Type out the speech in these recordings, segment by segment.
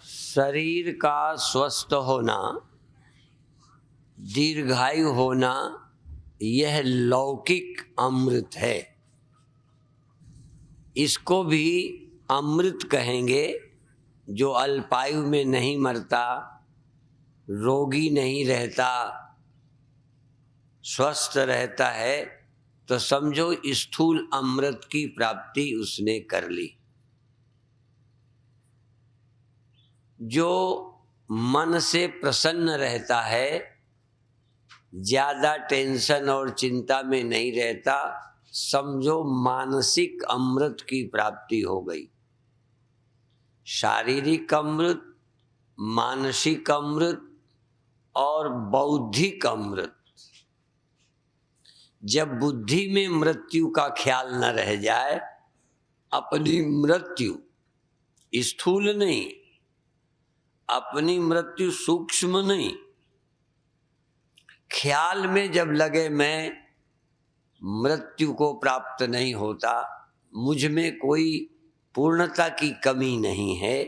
शरीर का स्वस्थ होना, दीर्घायु होना, यह लौकिक अमृत है। इसको भी अमृत कहेंगे जो अल्पायु में नहीं मरता, रोगी नहीं रहता, स्वस्थ रहता है, तो समझो स्थूल अमृत की प्राप्ति उसने कर ली। जो मन से प्रसन्न रहता है, ज्यादा टेंशन और चिंता में नहीं रहता, समझो मानसिक अमृत की प्राप्ति हो गई। शारीरिक अमृत, मानसिक अमृत और बौद्धिक अमृत। जब बुद्धि में मृत्यु का ख्याल न रह जाए, अपनी मृत्यु स्थूल नहीं, अपनी मृत्यु सूक्ष्म नहीं, ख्याल में जब लगे मैं मृत्यु को प्राप्त नहीं होता, मुझ में कोई पूर्णता की कमी नहीं है,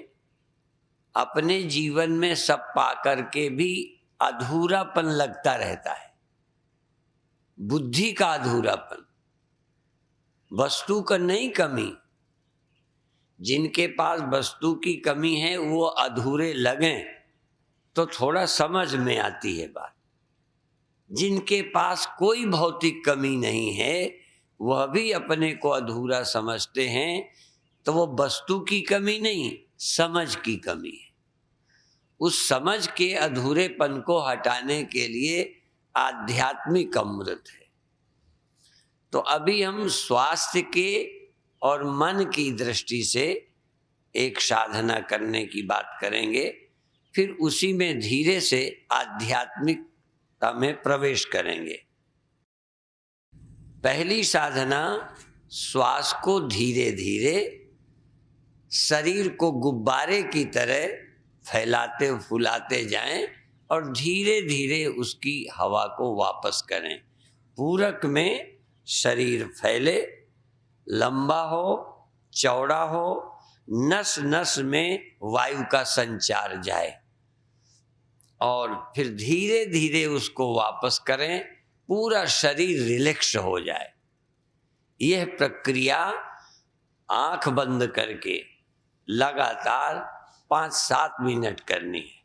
अपने जीवन में सब पाकर के भी अधूरापन लगता रहता है, बुद्धि का अधूरापन, वस्तु का नहीं कमी। जिनके पास वस्तु की कमी है वो अधूरे लगें तो थोड़ा समझ में आती है बात। जिनके पास कोई भौतिक कमी नहीं है वह भी अपने को अधूरा समझते हैं, तो वो वस्तु की कमी नहीं, समझ की कमी है। उस समझ के अधूरेपन को हटाने के लिए आध्यात्मिक अमृत है। तो अभी हम स्वास्थ्य के और मन की दृष्टि से एक साधना करने की बात करेंगे, फिर उसी में धीरे से आध्यात्मिकता में प्रवेश करेंगे। पहली साधना, श्वास को धीरे धीरे शरीर को गुब्बारे की तरह फैलाते फुलाते जाएं और धीरे धीरे उसकी हवा को वापस करें। पूरक में शरीर फैले, लंबा हो, चौड़ा हो, नस नस में वायु का संचार जाए और फिर धीरे धीरे उसको वापस करें, पूरा शरीर रिलैक्स हो जाए। यह प्रक्रिया आंख बंद करके लगातार 5-7 मिनट करनी है।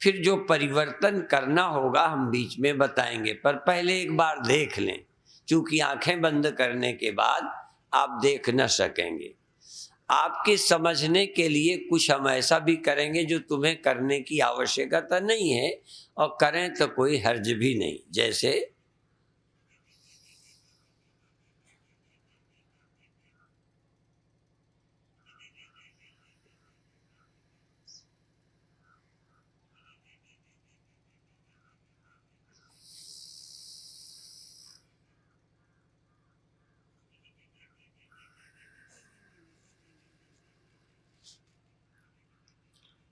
फिर जो परिवर्तन करना होगा हम बीच में बताएंगे, पर पहले एक बार देख लें, क्योंकि आंखें बंद करने के बाद आप देख न सकेंगे। आपके समझने के लिए कुछ हम ऐसा भी करेंगे जो तुम्हें करने की आवश्यकता नहीं है, और करें तो कोई हर्ज भी नहीं। जैसे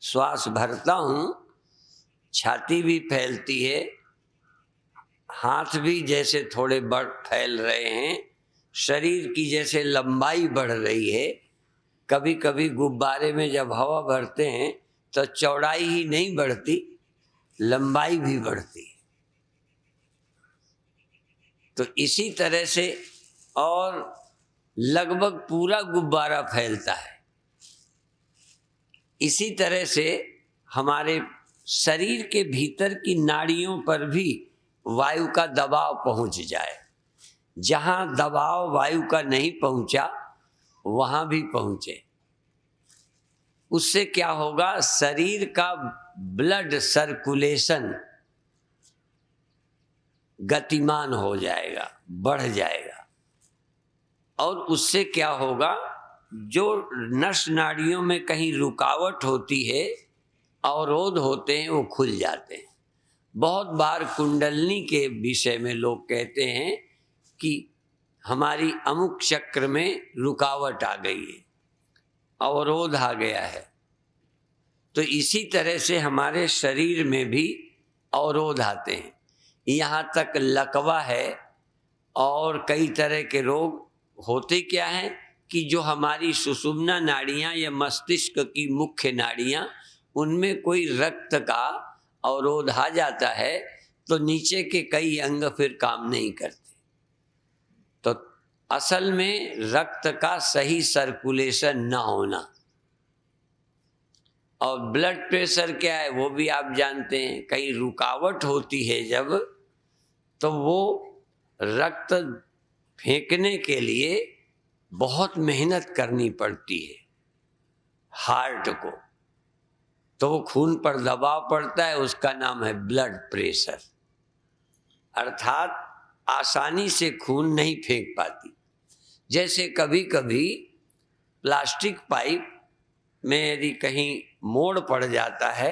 श्वास भरता हूं, छाती भी फैलती है, हाथ भी जैसे थोड़े बढ़ फैल रहे हैं, शरीर की जैसे लंबाई बढ़ रही है। कभी कभी गुब्बारे में जब हवा भरते हैं तो चौड़ाई ही नहीं बढ़ती, लंबाई भी बढ़ती है। तो इसी तरह से और लगभग पूरा गुब्बारा फैलता है। इसी तरह से हमारे शरीर के भीतर की नाड़ियों पर भी वायु का दबाव पहुंच जाए। जहां दबाव वायु का नहीं पहुंचा वहां भी पहुंचे। उससे क्या होगा, शरीर का ब्लड सर्कुलेशन गतिमान हो जाएगा, बढ़ जाएगा। और उससे क्या होगा, जो नस नाड़ियों में कहीं रुकावट होती है, अवरोध होते हैं, वो खुल जाते हैं। बहुत बार कुंडलनी के विषय में लोग कहते हैं कि हमारी अमुक चक्र में रुकावट आ गई है, अवरोध आ गया है। तो इसी तरह से हमारे शरीर में भी अवरोध आते हैं। यहाँ तक लकवा है और कई तरह के रोग होते क्या हैं, कि जो हमारी सुषुम्ना नाड़ियाँ या मस्तिष्क की मुख्य नाड़ियाँ, उनमें कोई रक्त का अवरोध आ जाता है तो नीचे के कई अंग फिर काम नहीं करते। तो असल में रक्त का सही सर्कुलेशन न होना। और ब्लड प्रेशर क्या है वो भी आप जानते हैं, कहीं रुकावट होती है जब, तो वो रक्त फेंकने के लिए बहुत मेहनत करनी पड़ती है हार्ट को, तो वो खून पर दबाव पड़ता है, उसका नाम है ब्लड प्रेशर। अर्थात आसानी से खून नहीं फेंक पाती। जैसे कभी कभी प्लास्टिक पाइप में यदि कहीं मोड़ पड़ जाता है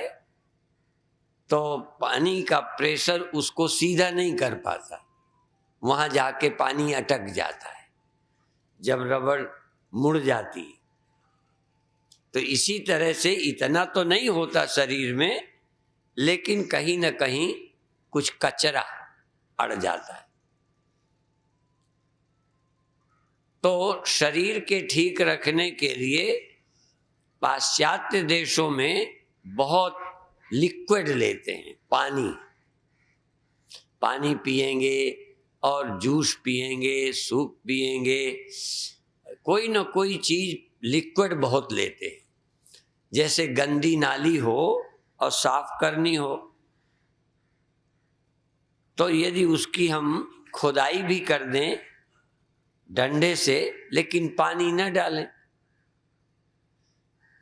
तो पानी का प्रेशर उसको सीधा नहीं कर पाता, वहां जाके पानी अटक जाता है जब रबड़ मुड़ जाती है। तो इसी तरह से इतना तो नहीं होता शरीर में, लेकिन कहीं ना कहीं कुछ कचरा अड़ जाता है। तो शरीर के ठीक रखने के लिए पाश्चात्य देशों में बहुत लिक्विड लेते हैं, पानी पिएंगे और जूस पिएंगे, सूप पिएंगे, कोई ना कोई चीज लिक्विड बहुत लेते हैं। जैसे गंदी नाली हो और साफ करनी हो तो यदि उसकी हम खुदाई भी कर दें डंडे से, लेकिन पानी न डालें,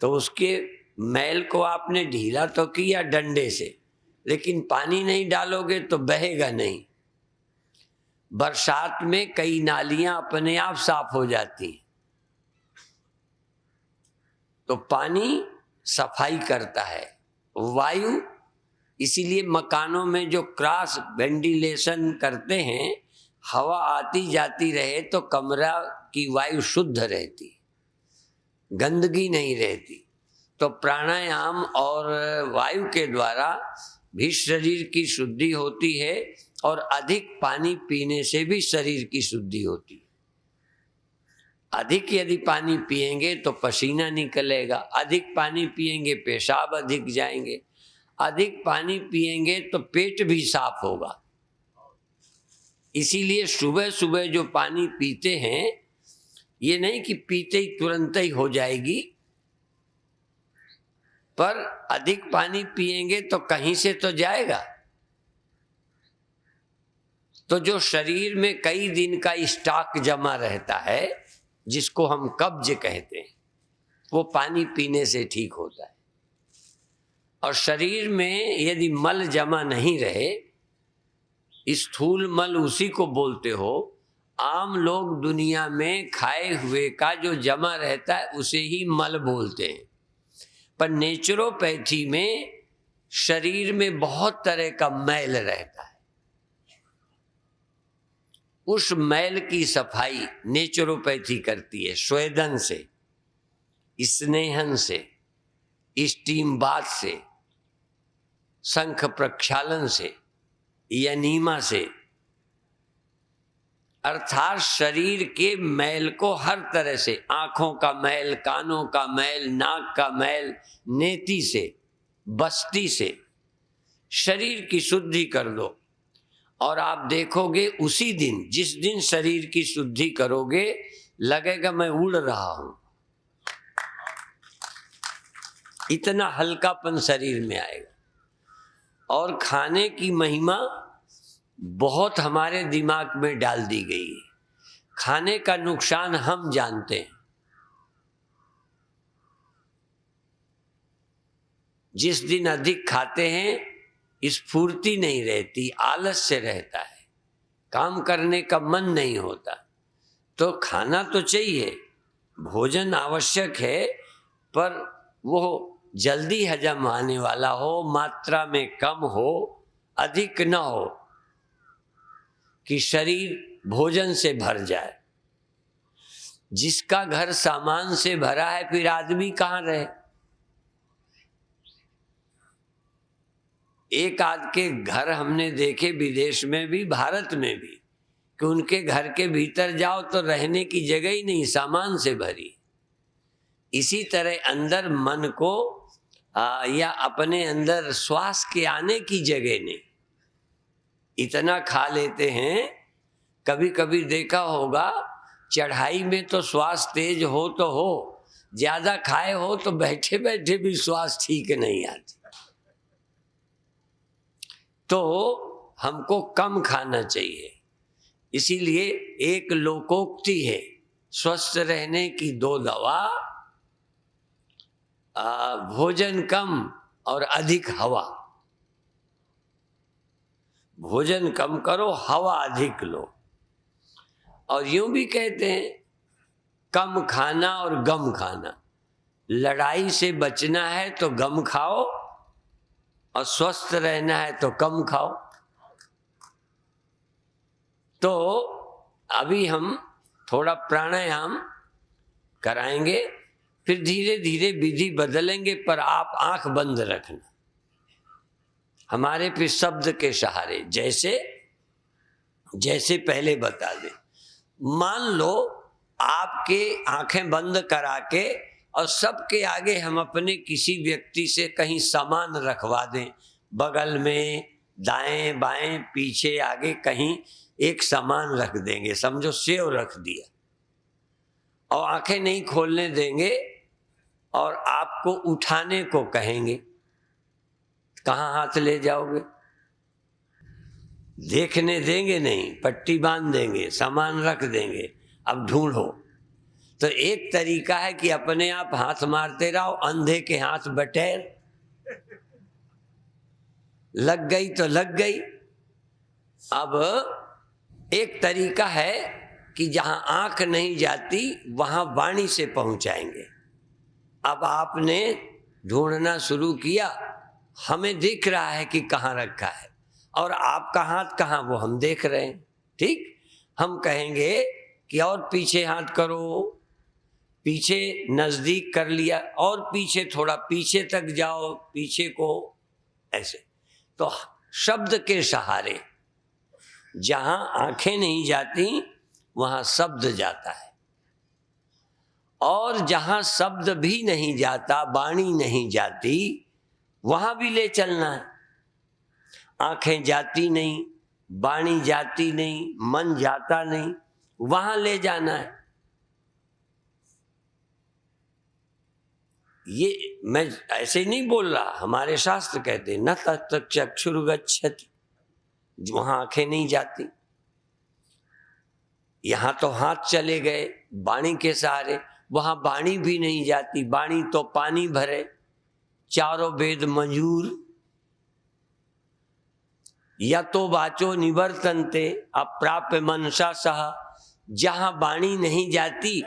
तो उसके मैल को आपने ढीला तो किया डंडे से, लेकिन पानी नहीं डालोगे तो बहेगा नहीं। बरसात में कई नालियां अपने आप साफ हो जाती हैं। तो पानी सफाई करता है। वायु, इसीलिए मकानों में जो क्रॉस वेंटिलेशन करते हैं, हवा आती जाती रहे तो कमरा की वायु शुद्ध रहती, गंदगी नहीं रहती। तो प्राणायाम और वायु के द्वारा भी शरीर की शुद्धि होती है, और अधिक पानी पीने से भी शरीर की शुद्धि होती है। अधिक यदि पानी पिएंगे तो पसीना निकलेगा, अधिक पानी पिएंगे पेशाब अधिक जाएंगे, अधिक पानी पिएंगे तो पेट भी साफ होगा। इसीलिए सुबह सुबह जो पानी पीते हैं, ये नहीं कि पीते ही तुरंत ही हो जाएगी, पर अधिक पानी पिएंगे तो कहीं से तो जाएगा। तो जो शरीर में कई दिन का स्टॉक जमा रहता है, जिसको हम कब्ज कहते हैं, वो पानी पीने से ठीक होता है। और शरीर में यदि मल जमा नहीं रहे, स्थूल मल उसी को बोलते हो, आम लोग दुनिया में खाए हुए का जो जमा रहता है उसे ही मल बोलते हैं। पर नेचुरोपैथी में शरीर में बहुत तरह का मैल रहता है। उस मैल की सफाई नेचुरोपैथी करती है, स्वेदन से, स्नेहन से, स्टीम बाथ से, शंख प्रक्षालन से, यनीमा से। अर्थात शरीर के मैल को हर तरह से, आंखों का मैल, कानों का मैल, नाक का मैल, नेति से, बस्ती से शरीर की शुद्धि कर दो। और आप देखोगे उसी दिन, जिस दिन शरीर की शुद्धि करोगे, लगेगा मैं उड़ रहा हूं। इतना हल्कापन शरीर में आएगा। और खाने की महिमा बहुत हमारे दिमाग में डाल दी गई है। खाने का नुकसान हम जानते हैं। जिस दिन अधिक खाते हैं, स्फूर्ति नहीं रहती, आलस्य रहता है, काम करने का मन नहीं होता। तो खाना तो चाहिए, भोजन आवश्यक है, पर वो जल्दी हजम आने वाला हो, मात्रा में कम हो, अधिक न हो, कि शरीर भोजन से भर जाए। जिसका घर सामान से भरा है, फिर आदमी कहाँ रहे? एक आध के घर हमने देखे विदेश में भी, भारत में भी, कि उनके घर के भीतर जाओ तो रहने की जगह ही नहीं, सामान से भरी। इसी तरह अंदर मन को या अपने अंदर श्वास के आने की जगह नहीं। इतना खा लेते हैं, कभी कभी देखा होगा चढ़ाई में तो श्वास तेज हो तो हो, ज्यादा खाए हो तो बैठे बैठे भी श्वास ठीक नहीं आती। तो हमको कम खाना चाहिए। इसीलिए एक लोकोक्ति है, स्वस्थ रहने की 2 दवा, भोजन कम और अधिक हवा। भोजन कम करो, हवा अधिक लो। और यूं भी कहते हैं कम खाना और गम खाना। लड़ाई से बचना है तो गम खाओ, और स्वस्थ रहना है तो कम खाओ। तो अभी हम थोड़ा प्राणायाम कराएंगे, फिर धीरे धीरे विधि बदलेंगे, पर आप आंख बंद रखना, हमारे फिर शब्द के सहारे। जैसे जैसे पहले बता दें, मान लो आपके आंखें बंद करा के और सबके आगे हम अपने किसी व्यक्ति से कहीं सामान रखवा दें, बगल में, दाएं बाएं, पीछे आगे कहीं एक सामान रख देंगे, समझो सेव रख दिया, और आंखें नहीं खोलने देंगे और आपको उठाने को कहेंगे, कहाँ हाथ ले जाओगे? देखने देंगे नहीं, पट्टी बांध देंगे, सामान रख देंगे, अब ढूंढो। तो एक तरीका है कि अपने आप हाथ मारते रहो, अंधे के हाथ बटेर, लग गई तो लग गई। अब एक तरीका है कि जहां आंख नहीं जाती वहां वाणी से पहुंचाएंगे। अब आपने ढूंढना शुरू किया, हमें दिख रहा है कि कहाँ रखा है, और आपका हाथ कहाँ वो हम देख रहे हैं। ठीक, हम कहेंगे कि और पीछे हाथ करो, पीछे नजदीक कर लिया, और पीछे, थोड़ा पीछे तक जाओ, पीछे को, ऐसे। तो शब्द के सहारे, जहां आंखें नहीं जाती वहां शब्द जाता है, और जहां शब्द भी नहीं जाता, वाणी नहीं जाती, वहां भी ले चलना है। आंखें जाती नहीं, वाणी जाती नहीं, मन जाता नहीं, वहां ले जाना है। ये मैं ऐसे नहीं बोल रहा, हमारे शास्त्र कहते न तत् चक्षुर्गच्छति, वहां आंखें नहीं जाती। यहां तो हाथ चले गए वाणी के सहारे, वहां वाणी भी नहीं जाती, वाणी तो पानी भरे, चारों वेद मंजूर। यतो वाचो निवर्तन्ते अप्राप्य मनसा सह, जहां वाणी नहीं जाती,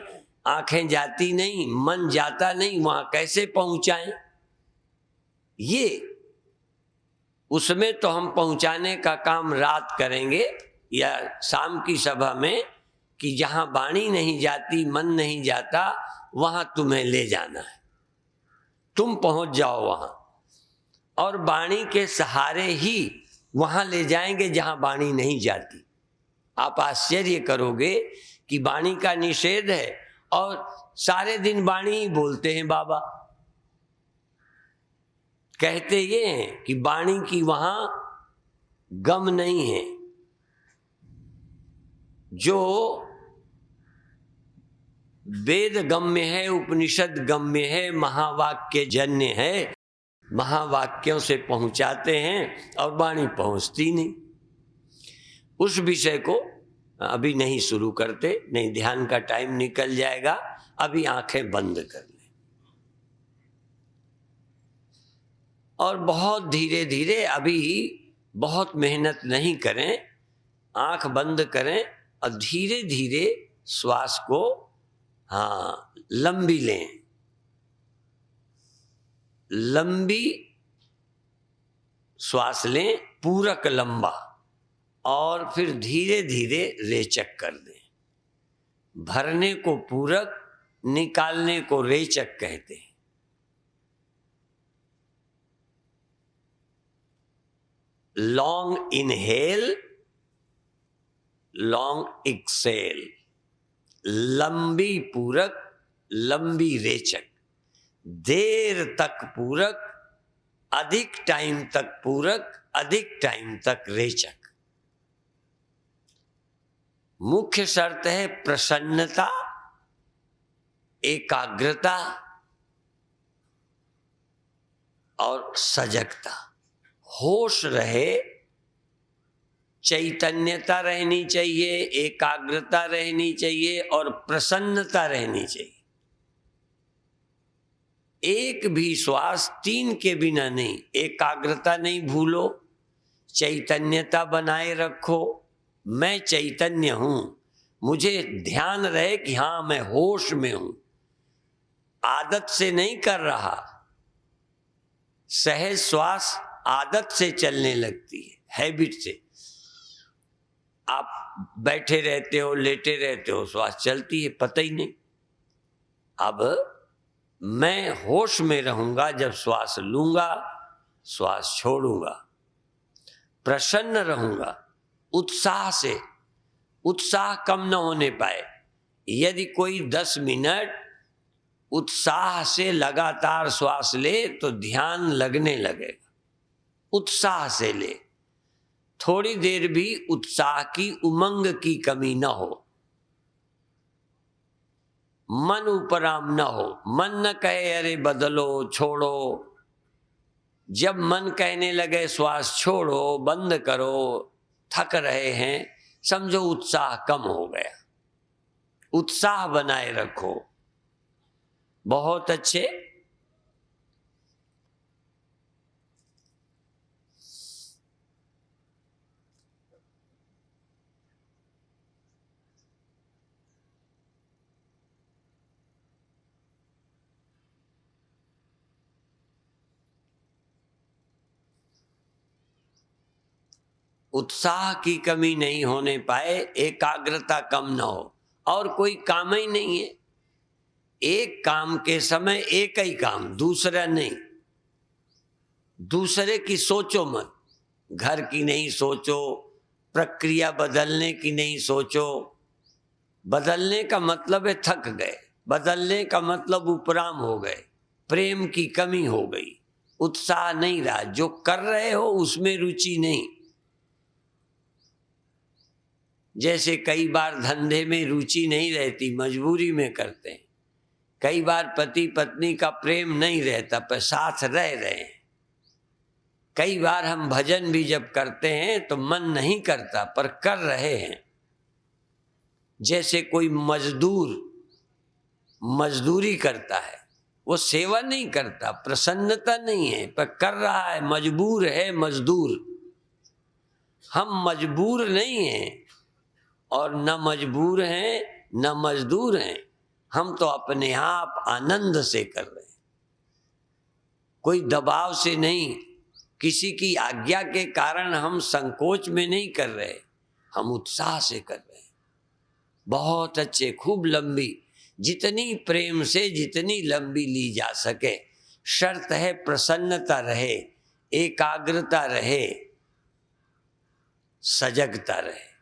आंखें जाती नहीं, मन जाता नहीं, वहां कैसे पहुंचाएं? ये उसमें तो हम पहुंचाने का काम रात करेंगे या शाम की सभा में, कि जहां वाणी नहीं जाती, मन नहीं जाता, वहां तुम्हें ले जाना है, तुम पहुंच जाओ वहां, और वाणी के सहारे ही वहां ले जाएंगे जहां वाणी नहीं जाती। आप आश्चर्य करोगे कि वाणी का निषेध है और सारे दिन वाणी ही बोलते हैं बाबा। कहते ये हैं कि वाणी की वहां गम नहीं है, जो वेद गम्य है, उपनिषद गम्य है, महावाक्य जन्य है, महावाक्यों से पहुंचाते हैं और वाणी पहुंचती नहीं। उस विषय को अभी नहीं शुरू करते, नहीं, ध्यान का टाइम निकल जाएगा। अभी आंखें बंद कर लें और बहुत धीरे धीरे, अभी बहुत मेहनत नहीं करें, आंख बंद करें और धीरे धीरे श्वास को लंबी लें, लंबी श्वास लें, पूरक लंबा, और फिर धीरे धीरे रेचक कर दें। भरने को पूरक, निकालने को रेचक कहते हैं। लॉन्ग इनहेल, लॉन्ग एक्सेल, लंबी पूरक, लंबी रेचक, देर तक पूरक, अधिक टाइम तक पूरक, अधिक टाइम तक रेचक। मुख्य शर्त है प्रसन्नता, एकाग्रता और सजगता। होश रहे, चैतन्यता रहनी चाहिए, एकाग्रता रहनी चाहिए और प्रसन्नता रहनी चाहिए। एक भी श्वास 3 के बिना नहीं। एकाग्रता नहीं भूलो, चैतन्यता बनाए रखो। मैं चैतन्य हूं, मुझे ध्यान रहे कि हां मैं होश में हूं। आदत से नहीं कर रहा, सहज श्वास आदत से चलने लगती है, हैबिट से। आप बैठे रहते हो, लेटे रहते हो, श्वास चलती है, पता ही नहीं। अब मैं होश में रहूंगा जब श्वास लूंगा, श्वास छोड़ूंगा। प्रसन्न रहूंगा, उत्साह से। उत्साह कम न होने पाए। यदि कोई 10 मिनट उत्साह से लगातार श्वास ले तो ध्यान लगने लगेगा। उत्साह से ले, थोड़ी देर भी उत्साह की, उमंग की कमी न हो। मन उपराम न हो, मन न कहे अरे बदलो, छोड़ो। जब मन कहने लगे श्वास छोड़ो, बंद करो, थक रहे हैं, समझो उत्साह कम हो गया। उत्साह बनाए रखो। बहुत अच्छे। उत्साह की कमी नहीं होने पाए, एकाग्रता कम न हो, और कोई काम ही नहीं है। एक काम के समय एक ही काम, दूसरा नहीं। दूसरे की सोचो मत, घर की नहीं सोचो, प्रक्रिया बदलने की नहीं सोचो। बदलने का मतलब है थक गए, बदलने का मतलब उपराम हो गए, प्रेम की कमी हो गई, उत्साह नहीं रहा, जो कर रहे हो उसमें रुचि नहीं। जैसे कई बार धंधे में रुचि नहीं रहती, मजबूरी में करते हैं। कई बार पति पत्नी का प्रेम नहीं रहता पर साथ रह रहे हैं। कई बार हम भजन भी जब करते हैं तो मन नहीं करता पर कर रहे हैं। जैसे कोई मजदूर मजदूरी करता है, वो सेवा नहीं करता, प्रसन्नता नहीं है पर कर रहा है, मजबूर है, मजदूर। हम मजबूर नहीं हैं और न मजबूर हैं न मजदूर हैं। हम तो अपने आप आनंद से कर रहे हैं, कोई दबाव से नहीं, किसी की आज्ञा के कारण हम संकोच में नहीं कर रहे, हम उत्साह से कर रहे हैं। बहुत अच्छे, खूब लंबी, जितनी प्रेम से जितनी लंबी ली जा सके। शर्त है प्रसन्नता रहे, एकाग्रता रहे, सजगता रहे।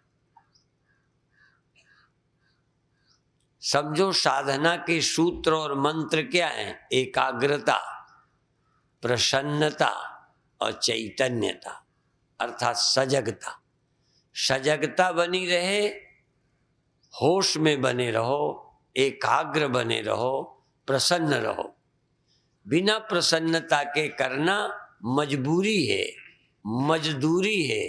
समझो साधना के सूत्र और मंत्र क्या हैं? एकाग्रता, प्रसन्नता और चैतन्यता, अर्थात सजगता। सजगता बनी रहे, होश में बने रहो, एकाग्र बने रहो, प्रसन्न रहो। बिना प्रसन्नता के करना मजबूरी है, मजदूरी है,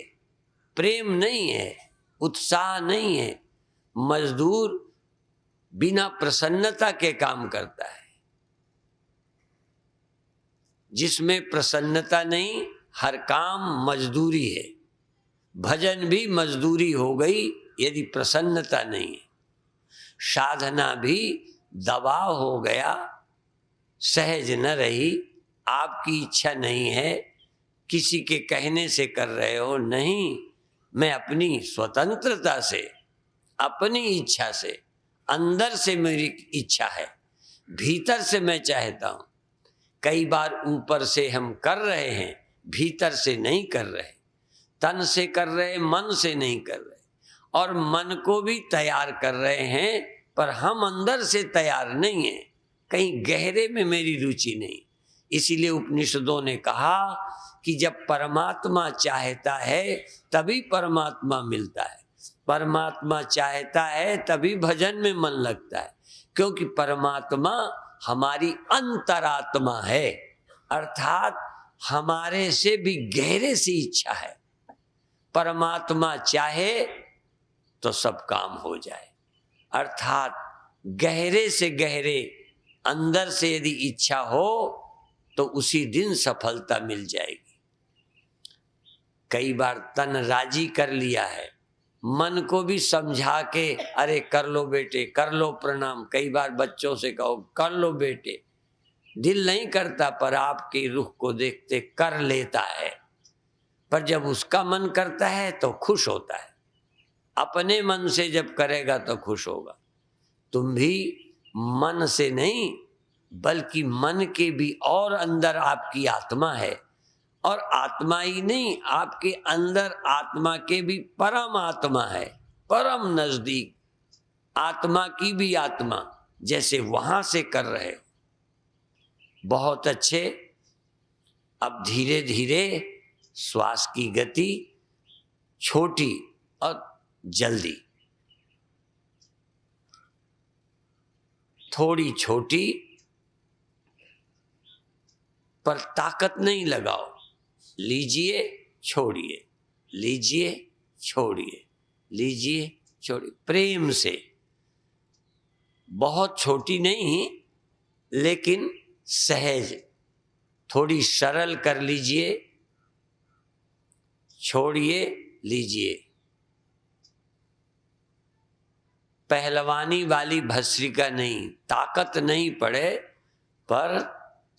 प्रेम नहीं है, उत्साह नहीं है। मजदूर बिना प्रसन्नता के काम करता है। जिसमें प्रसन्नता नहीं, हर काम मजदूरी है। भजन भी मजदूरी हो गई यदि प्रसन्नता नहीं है। साधना भी दबाव हो गया, सहज न रही, आपकी इच्छा नहीं है, किसी के कहने से कर रहे हो, नहीं, मैं अपनी स्वतंत्रता से, अपनी इच्छा से, अंदर से मेरी इच्छा है, भीतर से मैं चाहता हूं। कई बार ऊपर से हम कर रहे हैं, भीतर से नहीं कर रहे, तन से कर रहे, मन से नहीं कर रहे। और मन को भी तैयार कर रहे हैं, पर हम अंदर से तैयार नहीं हैं, कहीं गहरे में मेरी रुचि नहीं। इसीलिए उपनिषदों ने कहा कि जब परमात्मा चाहता है तभी परमात्मा मिलता है, परमात्मा चाहता है तभी भजन में मन लगता है, क्योंकि परमात्मा हमारी अंतरात्मा है, अर्थात हमारे से भी गहरे से इच्छा है। परमात्मा चाहे तो सब काम हो जाए, अर्थात गहरे से गहरे अंदर से यदि इच्छा हो तो उसी दिन सफलता मिल जाएगी। कई बार तन राजी कर लिया है, मन को भी समझा के अरे कर लो बेटे, कर लो प्रणाम, कई बार बच्चों से कहो कर लो बेटे, दिल नहीं करता, पर आपके रुख को देखते कर लेता है। पर जब उसका मन करता है तो खुश होता है, अपने मन से जब करेगा तो खुश होगा। तुम भी मन से नहीं, बल्कि मन के भी और अंदर आपकी आत्मा है, और आत्मा ही नहीं, आपके अंदर आत्मा के भी परम आत्मा है, परम नजदीक आत्मा की भी आत्मा, जैसे वहां से कर रहे हो। बहुत अच्छे। अब धीरे धीरे श्वास की गति छोटी और जल्दी, थोड़ी छोटी, पर ताकत नहीं लगाओ। लीजिए छोड़िए, लीजिए छोड़िए, लीजिए छोड़िए, प्रेम से। बहुत छोटी नहीं, लेकिन सहज, थोड़ी सरल कर लीजिए। छोड़िए, लीजिए। पहलवानी वाली भस्त्रिका नहीं, ताकत नहीं पड़े, पर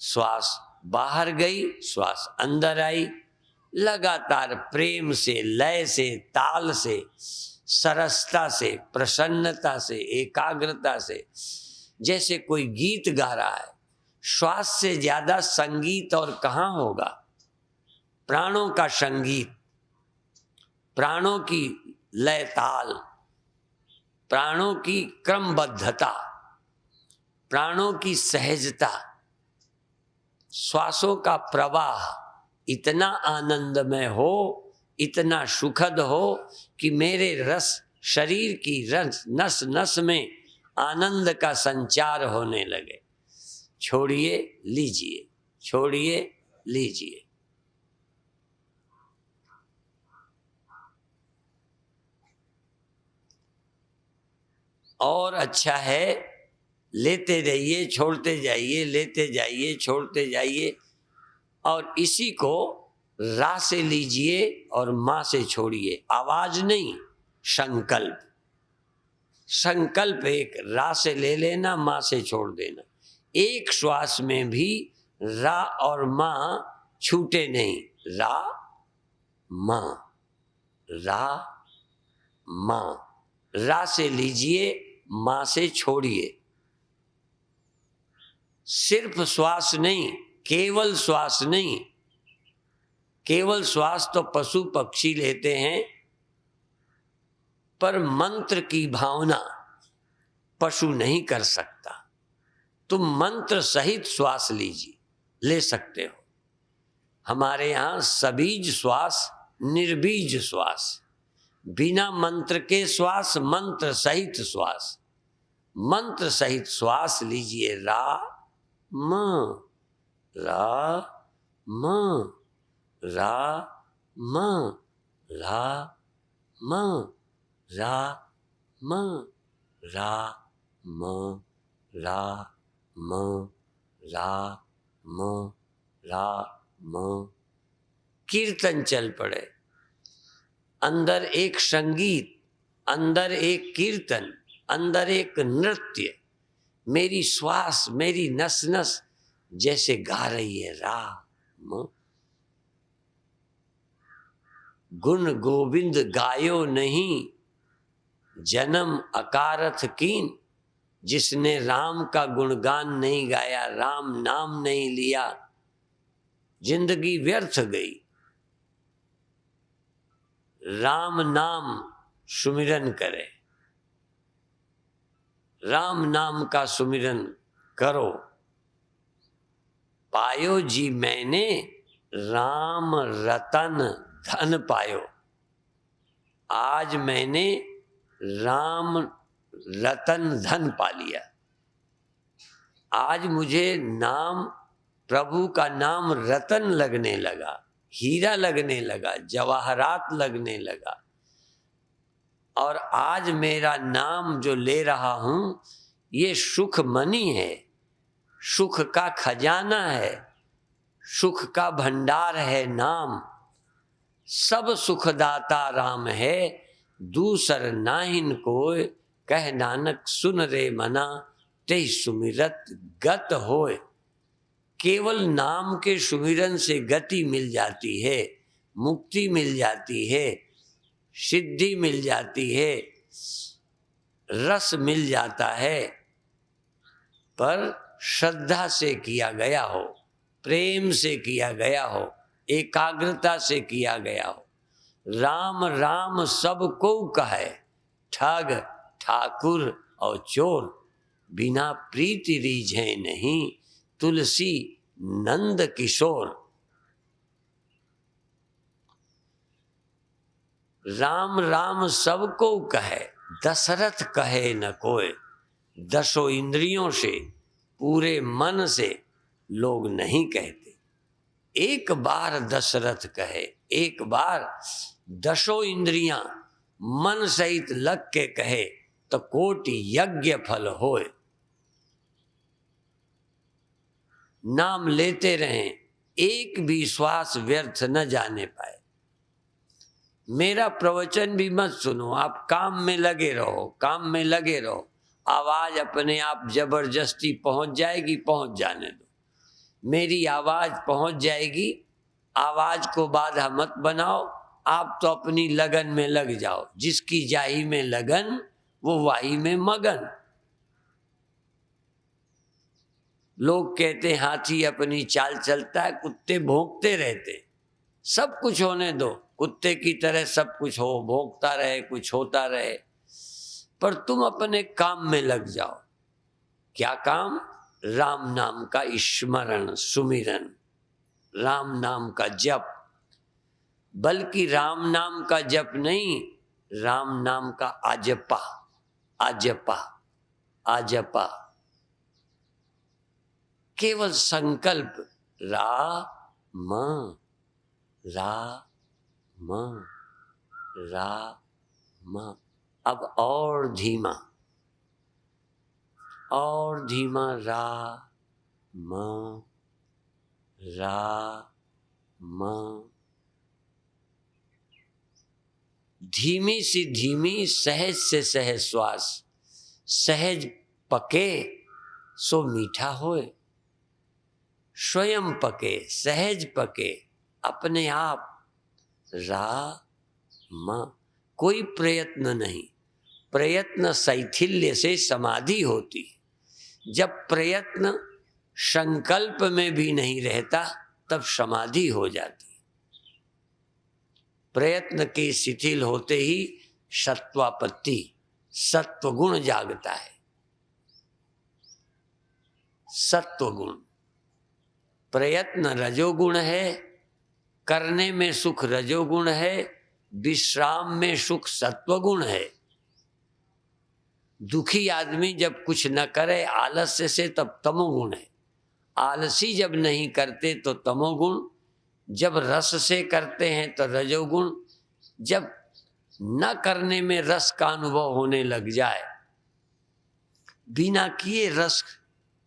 श्वास बाहर गई, श्वास अंदर आई, लगातार प्रेम से, लय से, ताल से, सरसता से, प्रसन्नता से, एकाग्रता से, जैसे कोई गीत गा रहा है। श्वास से ज्यादा संगीत और कहाँ होगा? प्राणों का संगीत, प्राणों की लय ताल, प्राणों की क्रमबद्धता, प्राणों की सहजता, श्वासों का प्रवाह इतना आनंदमय हो, इतना सुखद हो कि मेरे रस, शरीर की रस, नस नस में आनंद का संचार होने लगे। छोड़िए, लीजिए, छोड़िए, लीजिए। और अच्छा है, लेते रहिए, छोड़ते जाइए, लेते जाइए, छोड़ते जाइए। और इसी को रा से लीजिए और माँ से छोड़िए। आवाज नहीं, संकल्प। संकल्प एक, रा से ले लेना, माँ से छोड़ देना। एक श्वास में भी रा और माँ छूटे नहीं। रा माँ, रा माँ। रा से लीजिए, माँ से छोड़िए। सिर्फ श्वास नहीं, केवल श्वास नहीं। केवल श्वास तो पशु पक्षी लेते हैं, पर मंत्र की भावना पशु नहीं कर सकता। तुम मंत्र सहित श्वास लीजिए, ले सकते हो। हमारे यहाँ सबीज श्वास, निर्बीज श्वास, बिना मंत्र के श्वास, मंत्र सहित श्वास। मंत्र सहित श्वास लीजिए। रा म, रा म, रा म, रा म, रा म, रा म, रा म, रा म, रा म। कीर्तन चल पड़े। अंदर एक संगीत, अंदर एक कीर्तन, अंदर एक नृत्य। मेरी श्वास, मेरी नस नस जैसे गा रही है रा म। गुण गोविंद गायो नहीं, जन्म अकारथ कीन। जिसने राम का गुणगान नहीं गाया, राम नाम नहीं लिया, जिंदगी व्यर्थ गई। राम नाम सुमिरन करें, राम नाम का सुमिरन करो। पायो जी मैंने राम रतन धन पायो। आज मैंने राम रतन धन पा लिया। आज मुझे नाम, प्रभु का नाम रतन लगने लगा, हीरा लगने लगा, जवाहरात लगने लगा। और आज मेरा नाम जो ले रहा हूं ये सुख मनी है, सुख का खजाना है, सुख का भंडार है नाम। सब सुखदाता राम है, दूसर नाहिन कोय। कह नानक सुन रे मना, ते सुमिरत गत होय। केवल नाम के सुमिरन से गति मिल जाती है, मुक्ति मिल जाती है, सिद्धि मिल जाती है, रस मिल जाता है। पर श्रद्धा से किया गया हो, प्रेम से किया गया हो, एकाग्रता से किया गया हो। राम राम सबको कहे, ठग ठाकुर और चोर। बिना प्रीति रीझे नहीं, तुलसी नंद किशोर। राम राम सबको कहे, दशरथ कहे न कोय। दसों इंद्रियों से, पूरे मन से लोग नहीं कहते। एक बार दशरथ कहे, एक बार दसों इंद्रियां मन सहित लग के कहे तो कोटि यज्ञ फल होए। नाम लेते रहें, एक भी श्वास व्यर्थ न जाने पाए। मेरा प्रवचन भी मत सुनो, आप काम में लगे रहो, काम में लगे रहो। आवाज अपने आप जबरदस्ती पहुंच जाएगी, पहुंच जाने दो। मेरी आवाज पहुंच जाएगी, आवाज को बाधा मत बनाओ। आप तो अपनी लगन में लग जाओ। जिसकी जाही में लगन वो वाही में मगन। लोग कहते हाथी अपनी चाल चलता है, कुत्ते भौंकते रहते। सब कुछ होने दो, कुत्ते की तरह सब कुछ हो, भौंकता रहे, कुछ होता रहे, पर तुम अपने काम में लग जाओ। क्या काम? राम नाम का स्मरण, सुमिरन, राम नाम का जप। बल्कि राम नाम का जप नहीं, राम नाम का आजपा, आजपा, आजपा। केवल संकल्प, राम राम राम। अब और धीमा, और धीमा, राम राम। धीमी सी धीमी, सहज से सहज श्वास। सहज पके सो मीठा होए। स्वयं पके, सहज पके, अपने आप। राम, कोई प्रयत्न नहीं। प्रयत्न शैथिल्य से समाधि होती। जब प्रयत्न संकल्प में भी नहीं रहता तब समाधि हो जाती। प्रयत्न के शिथिल होते ही सत्वापत्ति, सत्वगुण जागता है। सत्वगुण, प्रयत्न रजोगुण है, करने में सुख रजोगुण है, विश्राम में सुख सत्वगुण है। दुखी आदमी जब कुछ न करे आलस्य से तब तमोगुण है। आलसी जब नहीं करते तो तमोगुण, जब रस से करते हैं तो रजोगुण, जब न करने में रस का अनुभव होने लग जाए, बिना किए रस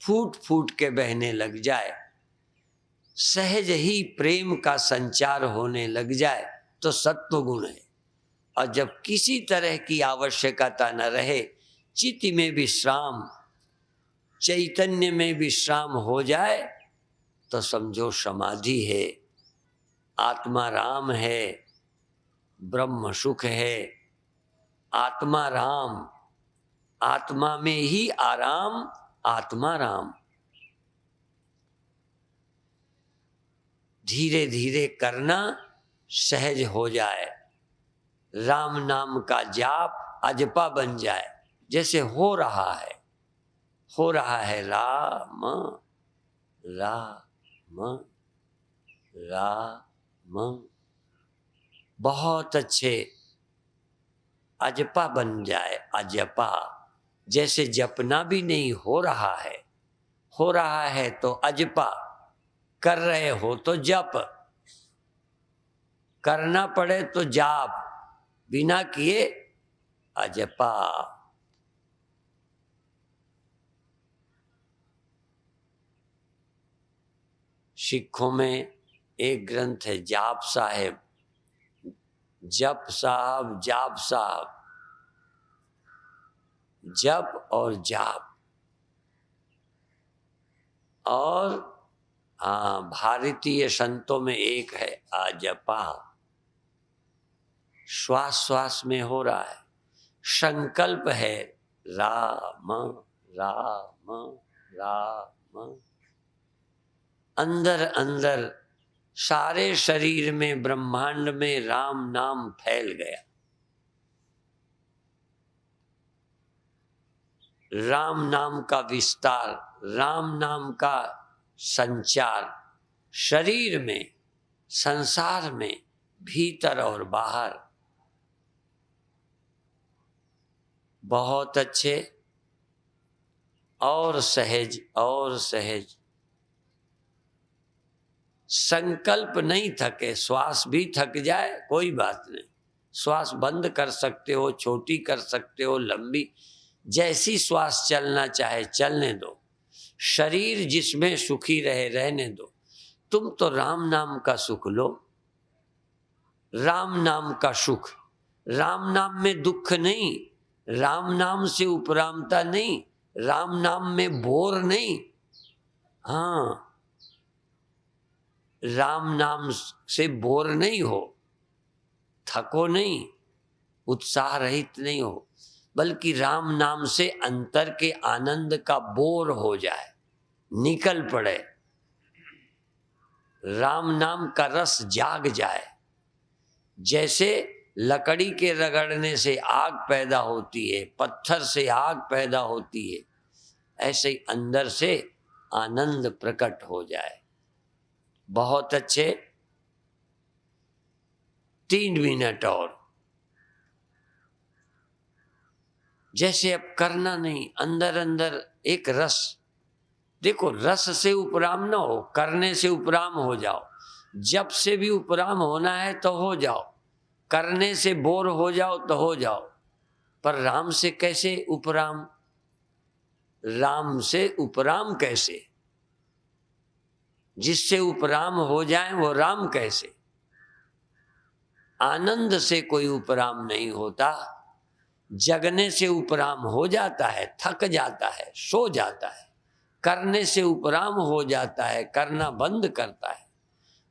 फूट फूट के बहने लग जाए, सहज ही प्रेम का संचार होने लग जाए तो सत्वगुण है। और जब किसी तरह की आवश्यकता न रहे, चित्त में विश्राम, चैतन्य में विश्राम हो जाए तो समझो समाधि है, आत्मा राम है, ब्रह्म सुख है। आत्मा राम, आत्मा में ही आराम, आत्मा राम। धीरे धीरे करना, सहज हो जाए। राम नाम का जाप अजपा बन जाए, जैसे हो रहा है राम राम राम, बहुत अच्छे अजपा बन जाए। अजपा जैसे जपना भी नहीं, हो रहा है तो अजपा, कर रहे हो तो जप, करना पड़े तो जाप, बिना किए अजपा। सिखों में एक ग्रंथ है जाप साहेब, जप साहब जाप साहब, जप और जाप। और भारतीय संतों में एक है अजपा, श्वास श्वास में हो रहा है, संकल्प है राम राम राम, अंदर अंदर सारे शरीर में, ब्रह्मांड में राम नाम फैल गया। राम नाम का विस्तार, राम नाम का संचार शरीर में, संसार में, भीतर और बाहर। बहुत अच्छे और सहज और सहज। संकल्प नहीं थके, श्वास भी थक जाए कोई बात नहीं, श्वास बंद कर सकते हो, छोटी कर सकते हो, लंबी, जैसी श्वास चलना चाहे चलने दो। शरीर जिसमें सुखी रहे रहने दो। तुम तो राम नाम का सुख लो, राम नाम का सुख। राम नाम में दुख नहीं, राम नाम से उपरामता नहीं, राम नाम में बोर नहीं। हाँ, राम नाम से बोर नहीं हो, थको नहीं, उत्साह रहित नहीं हो, बल्कि राम नाम से अंतर के आनंद का बोर हो जाए, निकल पड़े, राम नाम का रस जाग जाए। जैसे लकड़ी के रगड़ने से आग पैदा होती है, पत्थर से आग पैदा होती है, ऐसे ही अंदर से आनंद प्रकट हो जाए। बहुत अच्छे, 3 मिनट और। जैसे अब करना नहीं, अंदर अंदर एक रस। देखो, रस से उपराम ना हो, करने से उपराम हो जाओ। जब से भी उपराम होना है तो हो जाओ, करने से बोर हो जाओ तो हो जाओ, पर राम से कैसे उपराम? राम से उपराम कैसे? जिससे उपराम हो जाए वो राम कैसे? आनंद से कोई उपराम नहीं होता। जगने से उपराम हो जाता है, थक जाता है, सो जाता है। करने से उपराम हो जाता है, करना बंद करता है।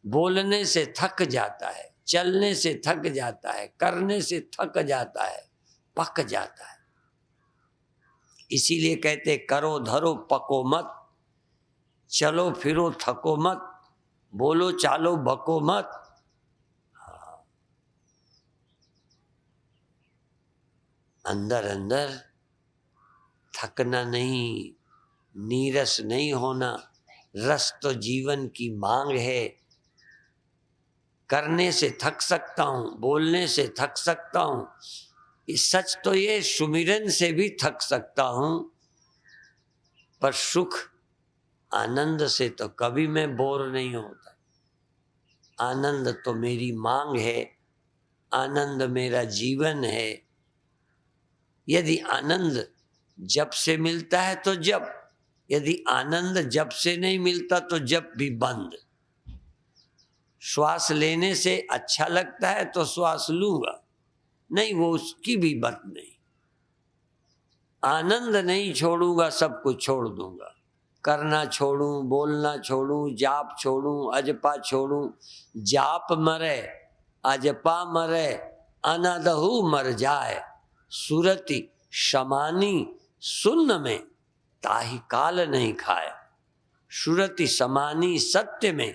बोलने से थक जाता है, चलने से थक जाता है, करने से थक जाता है, पक जाता है। इसीलिए कहते करो धरो पको मत, चलो फिरो थको मत, बोलो चालो बको मत। अंदर अंदर थकना नहीं, नीरस नहीं होना। रस तो जीवन की मांग है। करने से थक सकता हूं, बोलने से थक सकता हूं, इस सच तो ये सुमिरन से भी थक सकता हूं, पर सुख आनंद से तो कभी मैं बोर नहीं होता। आनंद तो मेरी मांग है, आनंद मेरा जीवन है। यदि आनंद जब से मिलता है तो जब, यदि आनंद जब से नहीं मिलता तो जब भी बंद। श्वास लेने से अच्छा लगता है तो श्वास लूंगा, नहीं वो उसकी भी बात नहीं। आनंद नहीं छोड़ूंगा, सब कुछ छोड़ दूंगा। करना छोड़ूं, बोलना छोड़ूं, जाप छोड़ूं, अजपा छोड़ूं। जाप मरे, अजपा मरे, अनदहु मर जाए। सुरति समानी सुन्न में, ताहि काल नहीं खाए। सुरति समानी सत्य में,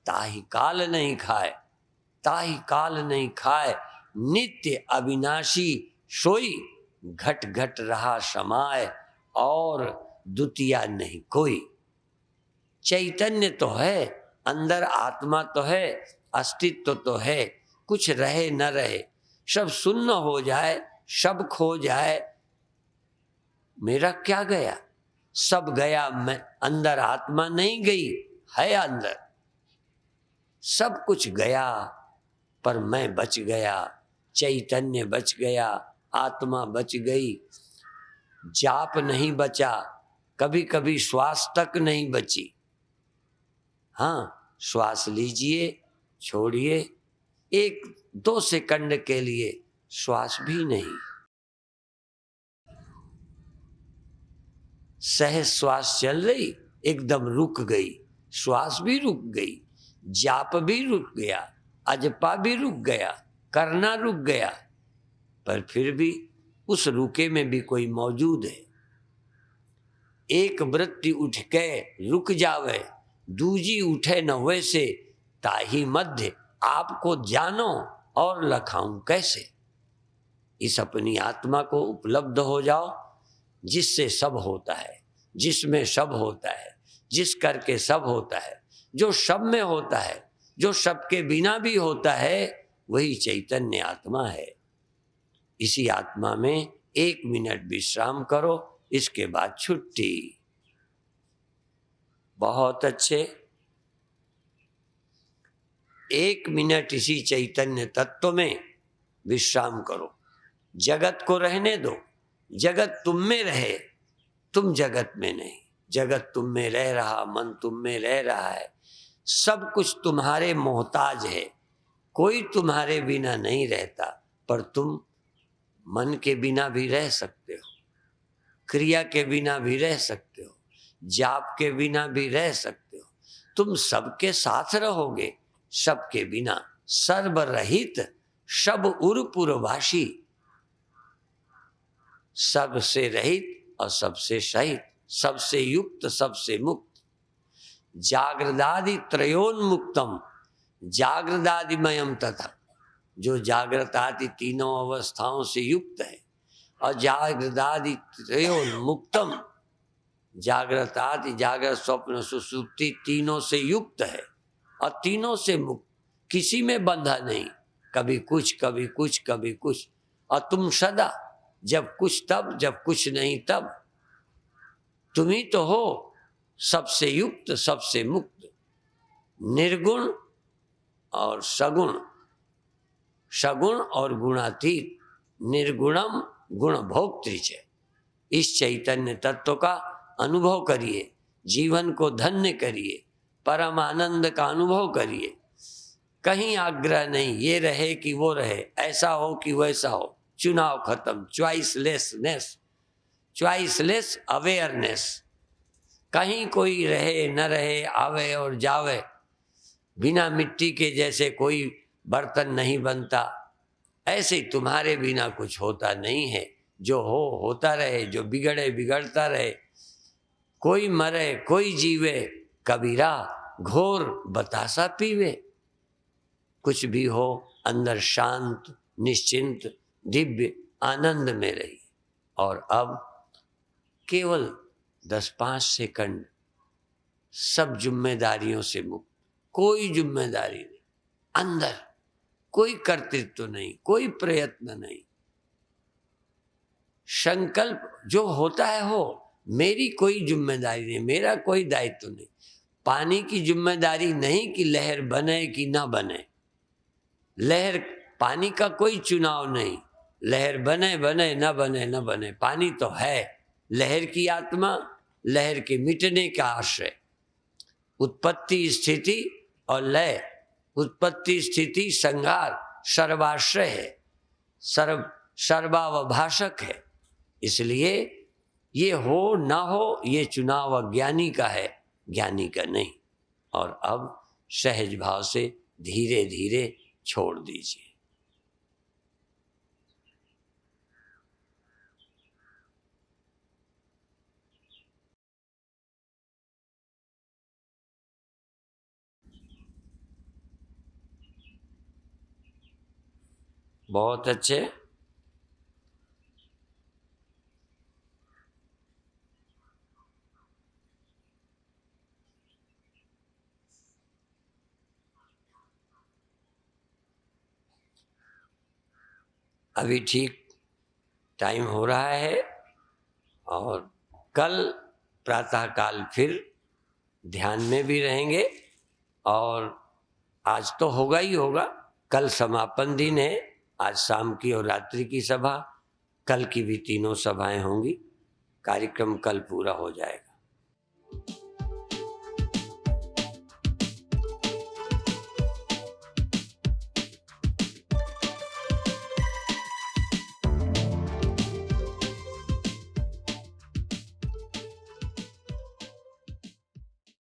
ताहि काल नहीं खाए। ताहि काल नहीं खाए नित्य अविनाशी सोई, घट घट रहा समाय और द्वितीया नहीं कोई। चैतन्य तो है, अंदर आत्मा तो है, अस्तित्व तो है, कुछ रहे न रहे, सब शून्य हो जाए, सब खो जाए, मेरा क्या गया? सब गया, मैं अंदर आत्मा नहीं गई, है अंदर सब कुछ गया, पर मैं बच गया, चैतन्य बच गया, आत्मा बच गई। जाप नहीं बचा, कभी कभी श्वास तक नहीं बची। हाँ, श्वास लीजिए, छोड़िए, 1-2 सेकंड के लिए श्वास भी नहीं। सहज श्वास चल रही, एकदम रुक गई, श्वास भी रुक गई, जाप भी रुक गया, अजपा भी रुक गया, करना रुक गया, पर फिर भी उस रुके में भी कोई मौजूद है। एक वृत्ति उठ के रुक जावे, दूजी उठे न वैसे, ताही मध्य आपको जानो और लखाऊं कैसे। इस अपनी आत्मा को उपलब्ध हो जाओ, जिससे सब होता है, जिसमें सब होता है, जिस करके सब होता है, जो सब में होता है, जो सबके बिना भी होता है, वही चैतन्य आत्मा है। इसी आत्मा में 1 मिनट विश्राम करो, इसके बाद छुट्टी। बहुत अच्छे, 1 मिनट इसी चैतन्य तत्व में विश्राम करो। जगत को रहने दो, जगत तुम में रहे, तुम जगत में नहीं। जगत तुम में रह रहा, मन तुम में रह रहा है, सब कुछ तुम्हारे मोहताज है, कोई तुम्हारे बिना नहीं रहता, पर तुम मन के बिना भी रह सकते हो, क्रिया के बिना भी रह सकते हो, जाप के बिना भी रह सकते हो। तुम सबके साथ रहोगे, सबके बिना, सर्वरहित, सब उर्पुरवासी, सबसे रहित और सबसे सहित, सबसे युक्त, सबसे मुक्त। जागृदादि त्रयोन्मुक्तम, जागृदादिमयम तथा, जो जागृत आदि तीनों अवस्थाओं से युक्त है, और जागृदादि त्रयोन्मुक्तम, जागृत आदि, जागृत स्वप्न सुषुप्ति तीनों से युक्त है और तीनों से मुक्त, किसी में बंधा नहीं, कभी कुछ कभी कुछ कभी कुछ, और तुम सदा जब कुछ तब, जब कुछ नहीं तब, तुम ही तो हो सबसे युक्त, सबसे मुक्त, निर्गुण और सगुण, सगुण और गुणातीत, निर्गुणम गुण भोक्तृच। इस चैतन्य तत्व का अनुभव करिए, जीवन को धन्य करिए, परम आनंद का अनुभव करिए। कहीं आग्रह नहीं, ये रहे कि वो रहे, ऐसा हो कि वैसा हो, चुनाव खत्म, चॉइसलेसनेस, चॉइसलेस अवेयरनेस। कहीं कोई रहे न रहे, आवे और जावे, बिना मिट्टी के जैसे कोई बर्तन नहीं बनता, ऐसे तुम्हारे बिना कुछ होता नहीं है। जो हो होता रहे, जो बिगड़े बिगड़ता रहे, कोई मरे कोई जीवे, कबीरा घोर बतासा पीवे। कुछ भी हो, अंदर शांत, निश्चिंत, दिव्य आनंद में रहिए। और अब केवल 10-5 सेकंड सब जिम्मेदारियों से मुक्त, कोई जिम्मेदारी नहीं, अंदर कोई कर्तृत्व नहीं, कोई प्रयत्न नहीं, संकल्प जो होता है हो, मेरी कोई जिम्मेदारी नहीं, मेरा कोई दायित्व नहीं। पानी की जिम्मेदारी नहीं कि लहर बने कि ना बने, लहर, पानी का कोई चुनाव नहीं, लहर बने बने न बने न बने, पानी तो है। लहर की आत्मा, लहर के मिटने का आश्रय, उत्पत्ति स्थिति और लय, उत्पत्ति स्थिति संहार सर्वाश्रय है, सर्वावभाषक है। इसलिए ये हो ना हो, ये चुनाव अज्ञानी का है, ज्ञानी का नहीं। और अब सहज भाव से धीरे धीरे छोड़ दीजिए। बहुत अच्छे। अभी ठीक टाइम हो रहा है और कल प्रातःकाल फिर ध्यान में भी रहेंगे। और आज तो होगा ही होगा, कल समापन दिन है। आज शाम की और रात्रि की सभा, कल की भी तीनों सभाएं होंगी। कार्यक्रम कल पूरा हो जाएगा।